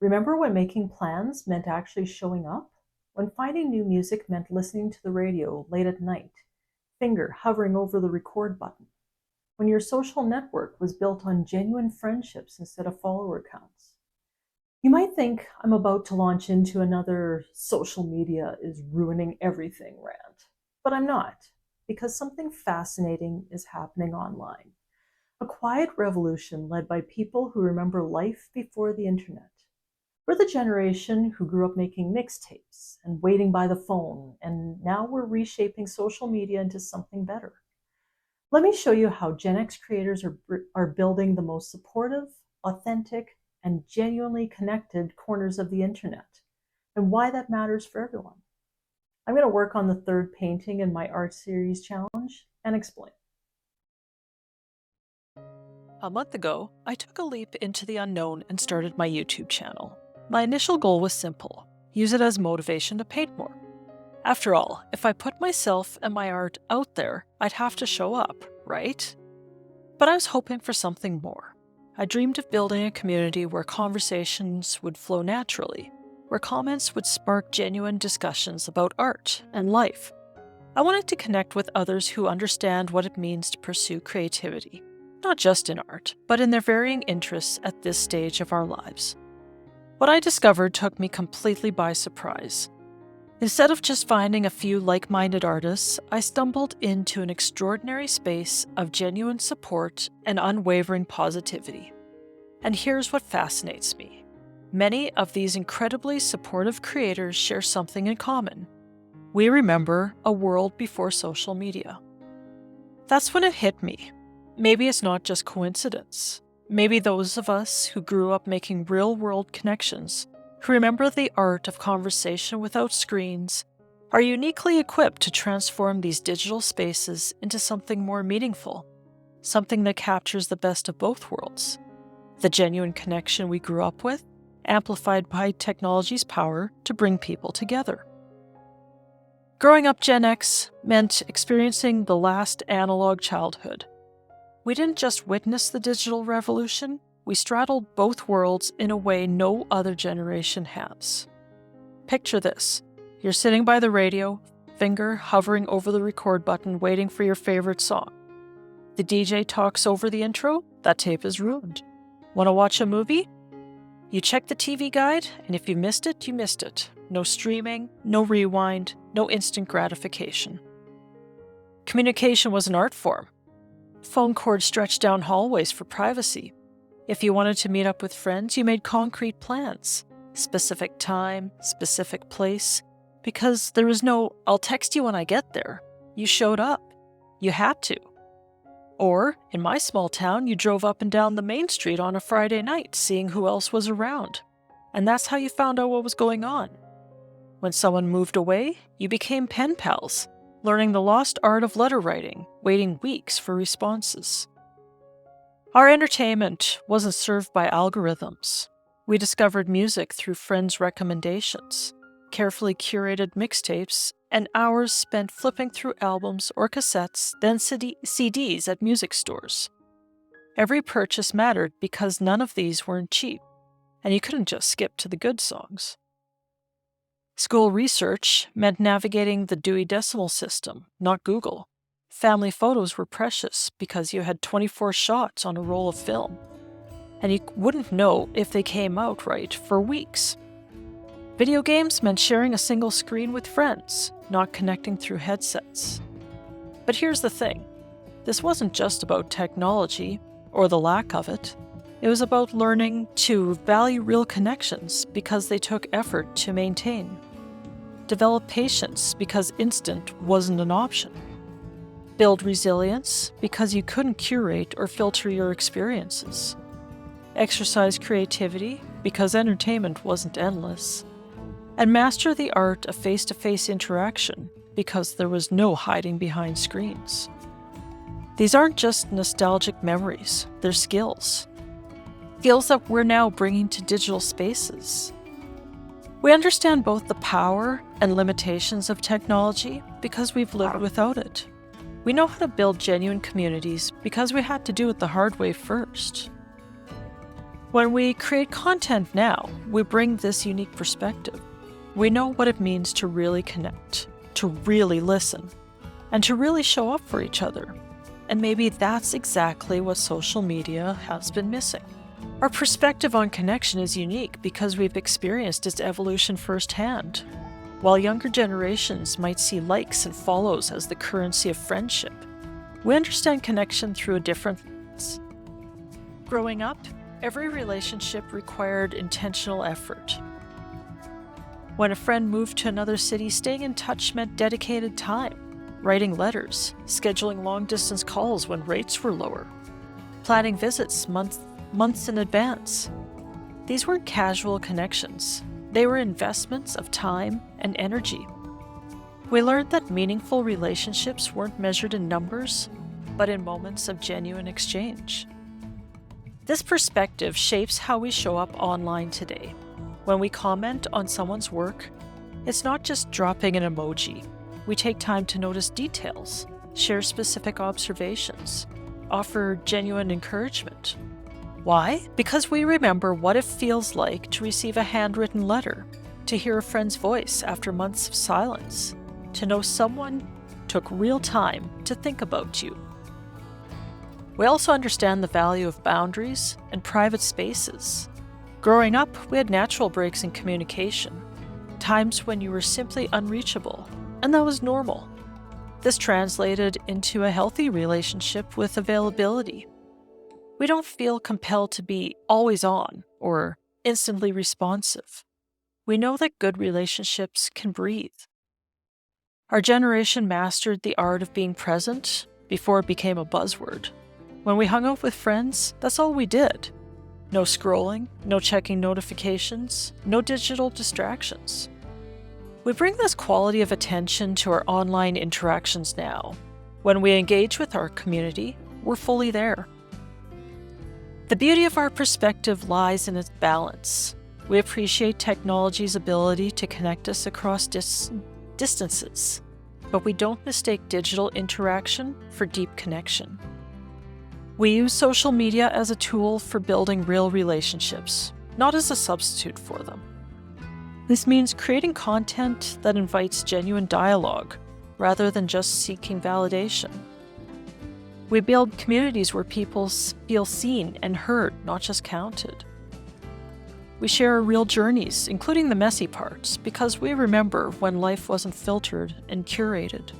Remember when making plans meant actually showing up? When finding new music meant listening to the radio late at night, finger hovering over the record button? When your social network was built on genuine friendships instead of follower counts? You might think I'm about to launch into another social media is ruining everything rant, but I'm not, because something fascinating is happening online. A quiet revolution led by people who remember life before the internet. We're the generation who grew up making mixtapes and waiting by the phone, and now we're reshaping social media into something better. Let me show you how Gen X creators are building the most supportive, authentic, and genuinely connected corners of the internet, and why that matters for everyone. I'm going to work on the third painting in my art series challenge and explain. A month ago, I took a leap into the unknown and started my YouTube channel. My initial goal was simple: use it as motivation to paint more. After all, if I put myself and my art out there, I'd have to show up, right? But I was hoping for something more. I dreamed of building a community where conversations would flow naturally, where comments would spark genuine discussions about art and life. I wanted to connect with others who understand what it means to pursue creativity, not just in art, but in their varying interests at this stage of our lives. What I discovered took me completely by surprise. Instead of just finding a few like-minded artists, I stumbled into an extraordinary space of genuine support and unwavering positivity. And here's what fascinates me. Many of these incredibly supportive creators share something in common. We remember a world before social media. That's when it hit me. Maybe it's not just coincidence. Maybe those of us who grew up making real-world connections, who remember the art of conversation without screens, are uniquely equipped to transform these digital spaces into something more meaningful, something that captures the best of both worlds. The genuine connection we grew up with, amplified by technology's power to bring people together. Growing up Gen X meant experiencing the last analog childhood. We didn't just witness the digital revolution, we straddled both worlds in a way no other generation has. Picture this. You're sitting by the radio, finger hovering over the record button waiting for your favorite song. The DJ talks over the intro, that tape is ruined. Want to watch a movie? You check the TV guide, and if you missed it, you missed it. No streaming, no rewind, no instant gratification. Communication was an art form. Phone cords stretched down hallways for privacy. If you wanted to meet up with friends, you made concrete plans. Specific time, specific place. Because there was no, "I'll text you when I get there." You showed up. You had to. Or, in my small town, you drove up and down the main street on a Friday night, seeing who else was around. And that's how you found out what was going on. When someone moved away, you became pen pals, learning the lost art of letter writing, waiting weeks for responses. Our entertainment wasn't served by algorithms. We discovered music through friends' recommendations, carefully curated mixtapes, and hours spent flipping through albums or cassettes, then CDs at music stores. Every purchase mattered because none of these weren't cheap, and you couldn't just skip to the good songs. School research meant navigating the Dewey Decimal System, not Google. Family photos were precious because you had 24 shots on a roll of film, and you wouldn't know if they came out right for weeks. Video games meant sharing a single screen with friends, not connecting through headsets. But here's the thing. This wasn't just about technology, or the lack of it. It was about learning to value real connections because they took effort to maintain. Develop patience because instant wasn't an option. Build resilience because you couldn't curate or filter your experiences. Exercise creativity because entertainment wasn't endless. And master the art of face-to-face interaction because there was no hiding behind screens. These aren't just nostalgic memories, they're skills. Skills that we're now bringing to digital spaces. We understand both the power and limitations of technology because we've lived without it. We know how to build genuine communities because we had to do it the hard way first. When we create content now, we bring this unique perspective. We know what it means to really connect, to really listen, and to really show up for each other. And maybe that's exactly what social media has been missing. Our perspective on connection is unique because we've experienced its evolution firsthand. While younger generations might see likes and follows as the currency of friendship, we understand connection through a different lens. Growing up, every relationship required intentional effort. When a friend moved to another city, staying in touch meant dedicated time, writing letters, scheduling long-distance calls when rates were lower, planning visits months in advance. These weren't casual connections. They were investments of time and energy. We learned that meaningful relationships weren't measured in numbers, but in moments of genuine exchange. This perspective shapes how we show up online today. When we comment on someone's work, it's not just dropping an emoji. We take time to notice details, share specific observations, offer genuine encouragement. Why? Because we remember what it feels like to receive a handwritten letter, to hear a friend's voice after months of silence, to know someone took real time to think about you. We also understand the value of boundaries and private spaces. Growing up, we had natural breaks in communication, times when you were simply unreachable, and that was normal. This translated into a healthy relationship with availability. We don't feel compelled to be always on or instantly responsive. We know that good relationships can breathe. Our generation mastered the art of being present before it became a buzzword. When we hung out with friends, that's all we did. No scrolling, no checking notifications, no digital distractions. We bring this quality of attention to our online interactions now. When we engage with our community, we're fully there. The beauty of our perspective lies in its balance. We appreciate technology's ability to connect us across distances, but we don't mistake digital interaction for deep connection. We use social media as a tool for building real relationships, not as a substitute for them. This means creating content that invites genuine dialogue, rather than just seeking validation. We build communities where people feel seen and heard, not just counted. We share our real journeys, including the messy parts, because we remember when life wasn't filtered and curated.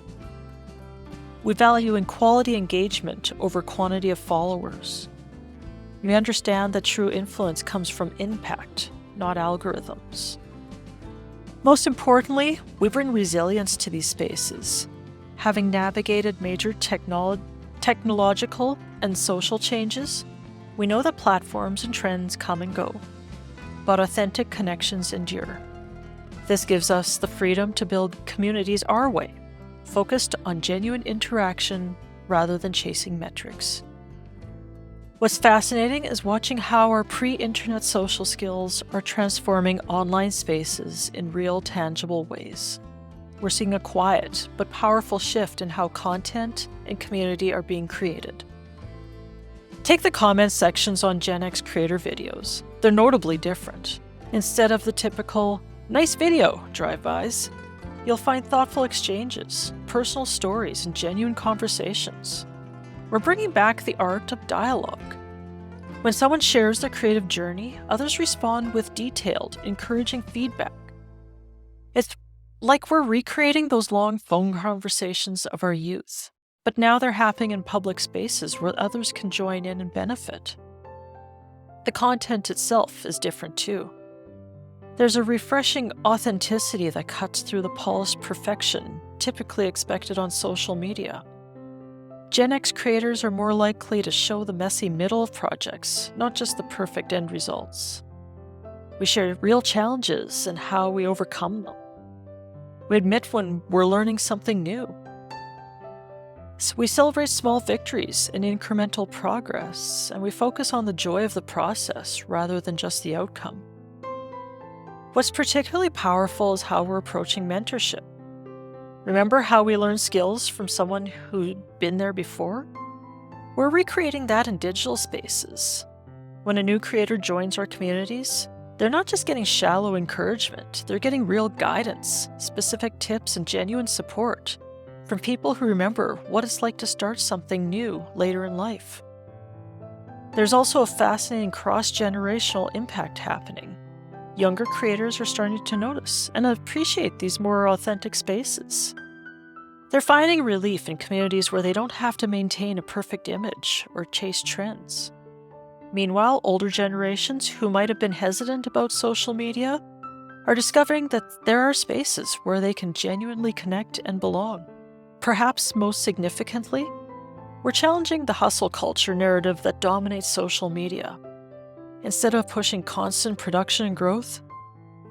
We value quality engagement over quantity of followers. We understand that true influence comes from impact, not algorithms. Most importantly, we bring resilience to these spaces. Having navigated major technological and social changes, we know that platforms and trends come and go, but authentic connections endure. This gives us the freedom to build communities our way, focused on genuine interaction rather than chasing metrics. What's fascinating is watching how our pre-internet social skills are transforming online spaces in real, tangible ways. We're seeing a quiet but powerful shift in how content and community are being created. Take the comment sections on Gen X creator videos. They're notably different. Instead of the typical, "nice video" drive-bys, you'll find thoughtful exchanges, personal stories, and genuine conversations. We're bringing back the art of dialogue. When someone shares their creative journey, others respond with detailed, encouraging feedback. It's like we're recreating those long phone conversations of our youth, but now they're happening in public spaces where others can join in and benefit. The content itself is different too. There's a refreshing authenticity that cuts through the polished perfection typically expected on social media. Gen X creators are more likely to show the messy middle of projects, not just the perfect end results. We share real challenges and how we overcome them. We admit when we're learning something new. So we celebrate small victories and incremental progress, and we focus on the joy of the process rather than just the outcome. What's particularly powerful is how we're approaching mentorship. Remember how we learn skills from someone who'd been there before? We're recreating that in digital spaces. When a new creator joins our communities, they're not just getting shallow encouragement, they're getting real guidance, specific tips, and genuine support from people who remember what it's like to start something new later in life. There's also a fascinating cross-generational impact happening. Younger creators are starting to notice and appreciate these more authentic spaces. They're finding relief in communities where they don't have to maintain a perfect image or chase trends. Meanwhile, older generations who might have been hesitant about social media are discovering that there are spaces where they can genuinely connect and belong. Perhaps most significantly, we're challenging the hustle culture narrative that dominates social media. Instead of pushing constant production and growth,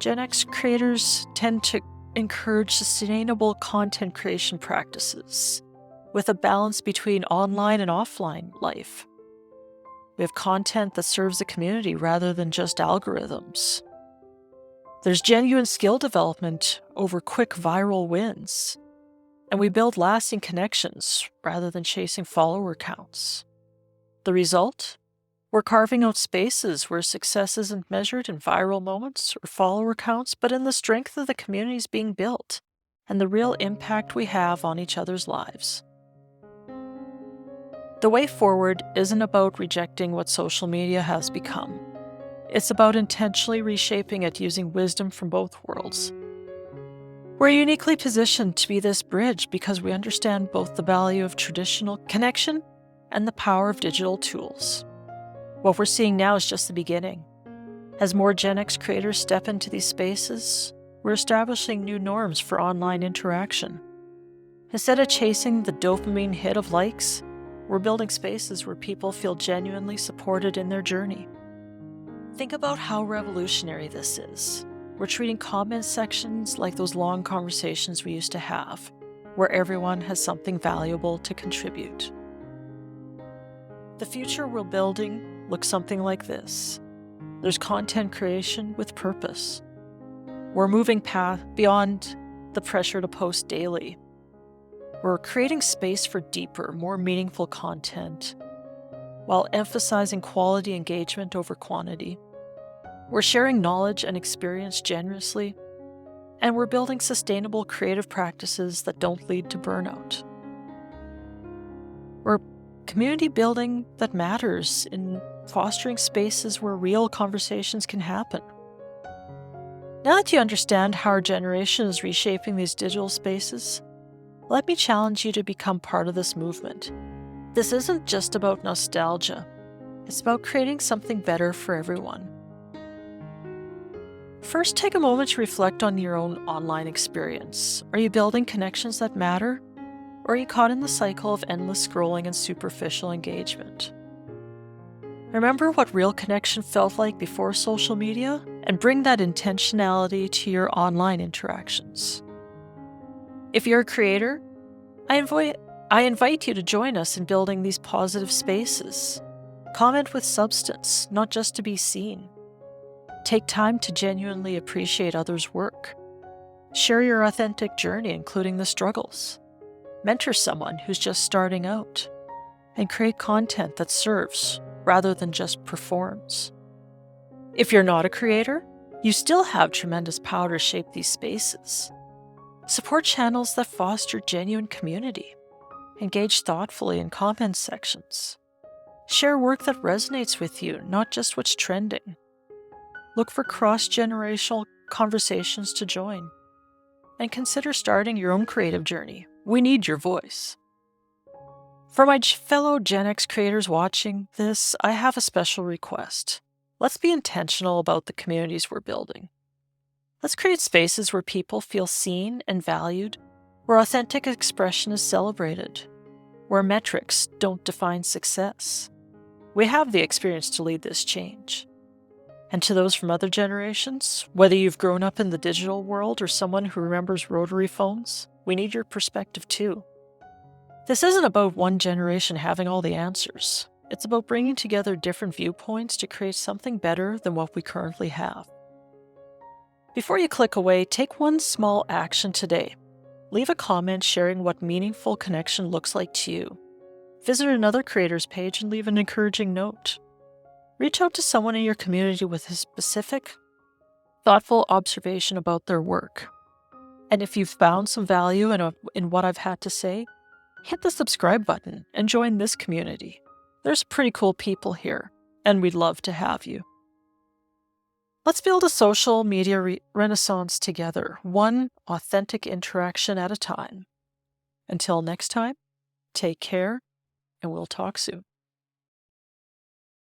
Gen X creators tend to encourage sustainable content creation practices with a balance between online and offline life. We have content that serves the community rather than just algorithms. There's genuine skill development over quick viral wins. And we build lasting connections rather than chasing follower counts. The result? We're carving out spaces where success isn't measured in viral moments or follower counts, but in the strength of the communities being built and the real impact we have on each other's lives. The way forward isn't about rejecting what social media has become. It's about intentionally reshaping it using wisdom from both worlds. We're uniquely positioned to be this bridge because we understand both the value of traditional connection and the power of digital tools. What we're seeing now is just the beginning. As more Gen X creators step into these spaces, we're establishing new norms for online interaction. Instead of chasing the dopamine hit of likes, we're building spaces where people feel genuinely supported in their journey. Think about how revolutionary this is. We're treating comment sections like those long conversations we used to have, where everyone has something valuable to contribute. The future we're building looks something like this. There's content creation with purpose. We're moving beyond the pressure to post daily. We're creating space for deeper, more meaningful content, while emphasizing quality engagement over quantity. We're sharing knowledge and experience generously, and we're building sustainable creative practices that don't lead to burnout. We're community building that matters in fostering spaces where real conversations can happen. Now that you understand how our generation is reshaping these digital spaces, let me challenge you to become part of this movement. This isn't just about nostalgia. It's about creating something better for everyone. First, take a moment to reflect on your own online experience. Are you building connections that matter? Or are you caught in the cycle of endless scrolling and superficial engagement? Remember what real connection felt like before social media, and bring that intentionality to your online interactions. If you're a creator, I invite you to join us in building these positive spaces. Comment with substance, not just to be seen. Take time to genuinely appreciate others' work. Share your authentic journey, including the struggles. Mentor someone who's just starting out. And create content that serves rather than just performs. If you're not a creator, you still have tremendous power to shape these spaces. Support channels that foster genuine community. Engage thoughtfully in comment sections. Share work that resonates with you, not just what's trending. Look for cross-generational conversations to join. And consider starting your own creative journey. We need your voice. For my fellow Gen X creators watching this, I have a special request. Let's be intentional about the communities we're building. Let's create spaces where people feel seen and valued, where authentic expression is celebrated, where metrics don't define success. We have the experience to lead this change. And to those from other generations, whether you've grown up in the digital world or someone who remembers rotary phones, we need your perspective too. This isn't about one generation having all the answers. It's about bringing together different viewpoints to create something better than what we currently have. Before you click away, take one small action today. Leave a comment sharing what meaningful connection looks like to you. Visit another creator's page and leave an encouraging note. Reach out to someone in your community with a specific, thoughtful observation about their work. And if you've found some value in what I've had to say, hit the subscribe button and join this community. There's pretty cool people here, and we'd love to have you. Let's build a social media renaissance together, one authentic interaction at a time. Until next time, take care, and we'll talk soon.